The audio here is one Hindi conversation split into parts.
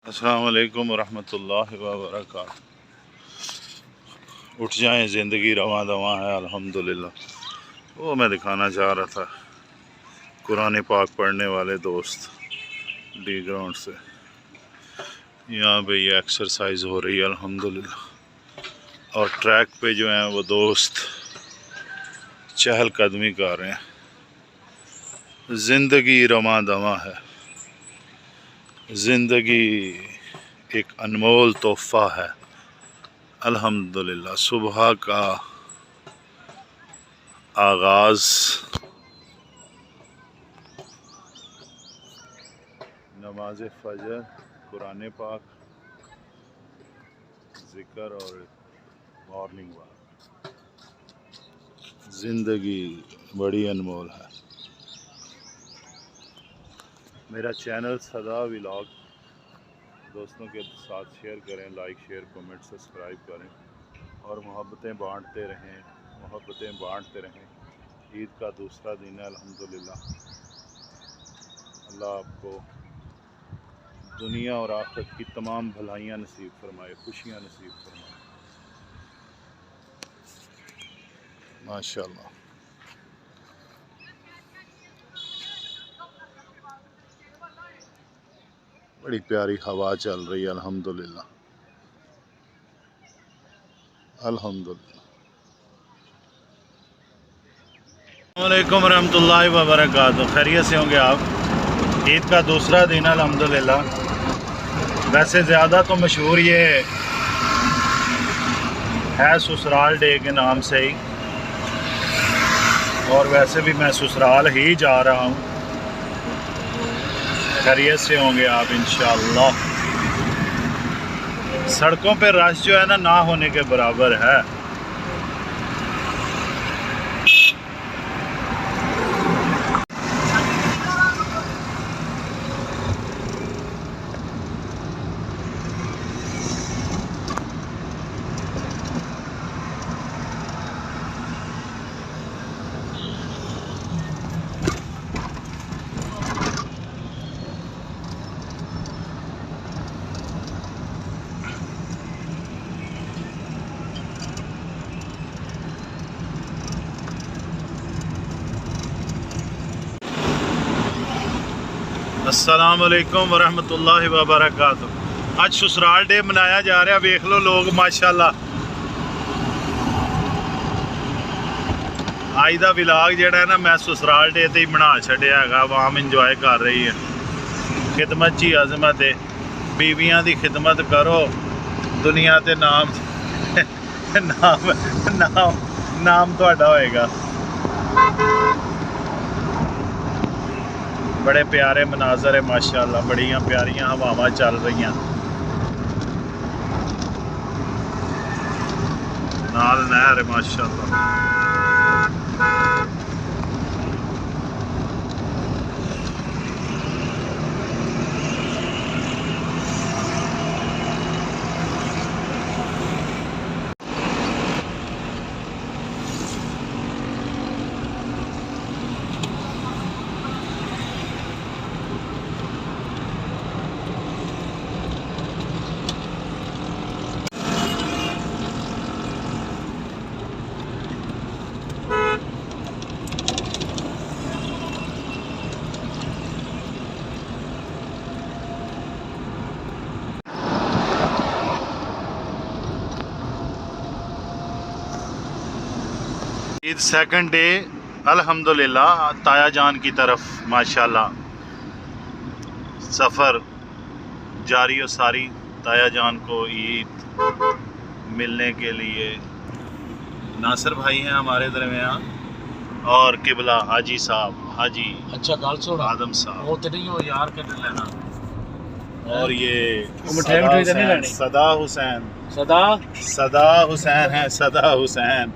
अस्सलाम वालेकुम रहमतुल्लाहि व बरकातहू। उठ जाएं, ज़िंदगी रवां दवां है अल्हम्दुलिल्लाह। वो मैं दिखाना चाह रहा था, कुरान पाक पढ़ने वाले दोस्त डी ग्राउंड से यहाँ पे ये एक्सरसाइज हो रही है अल्हम्दुलिल्लाह। और ट्रैक पे जो हैं वो दोस्त चहलकदमी कर रहे हैं। ज़िंदगी रवां दवां है, ज़िंदगी एक अनमोल तोहफ़ा है अल्हम्दुलिल्लाह। सुबह का आगाज़ नमाज फजर, कुरान पाक, ज़िक्र और मॉर्निंग वॉक। ज़िंदगी बड़ी अनमोल है। मेरा चैनल सदा व्लॉग दोस्तों के साथ शेयर करें, लाइक शेयर कमेंट सब्सक्राइब करें और मोहब्बतें बांटते रहें। ईद का दूसरा दिन है अल्हम्दुलिल्लाह। अल्लाह आपको दुनिया और आखिरत की तमाम भलाइयाँ नसीब फरमाए, खुशियाँ नसीब फरमाए माशाअल्लाह। बड़ी प्यारी हवा चल रही है अल्हम्दुलिल्लाह अल्हम्दुलिल्लाह। अस्सलामुअलैकुम रहमतुल्लाहि व बरकातहू। खैरियत से होंगे आप? ईद का दूसरा दिन अल्हम्दुलिल्लाह। वैसे ज़्यादा तो मशहूर ये है ससुराल डे के नाम से ही, और वैसे भी मैं ससुराल ही जा रहा हूँ। खैरियत से होंगे आप इंशाअल्लाह। सड़कों पे रश जो है ना होने के बराबर है। अस्सलाम वालेकुम वरहमतुल्लाहि वबरकातुहू। आज ससुराल डे मनाया जा रहा है। वेख लो लोग माशाल्लाह। आज का व्लॉग जिहड़ा है ना मैं ससुराल डे ते ही बना छड्डिया है। आवाम इंजॉय कर रही है। खिदमत ची अजमत है। बीवियां दी खिदमत करो, दुनिया ते नाम तुहाडा होएगा। बड़े प्यारे मनाजर है माशाल्लाह। बड़ियां प्यारियां हवावां चल रही नाल नहर है माशाल्लाह। ईद सेकंड डे अल्हम्दुलिल्लाह। ताया जान की तरफ माशाल्लाह सफ़र जारी और सारी। ताया जान को ईद मिलने के लिए नासिर भाई हैं हमारे दरमियान, और किबला हाजी साहब, हाजी अच्छा गल सुन आदम साहब, वो तो नहीं हो यार कर लेना। और ये सदा हुसैन है। सदा हुसैन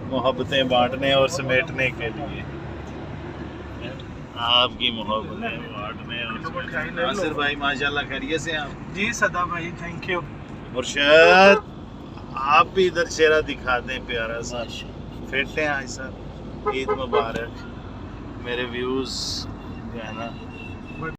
मोहब्बतें बांटने और समेटने के लिए, आपकी मोहब्बतें बांटने और नासिर भाई माशाल्लाह खैरियत से आप? जी सदा भाई थैंक यू। मुर्शद आप भी इधर चेहरा दिखा दें प्यारा सा। फिट हैं आज सर? ईद मुबारक। मेरे व्यूज़ जो है ना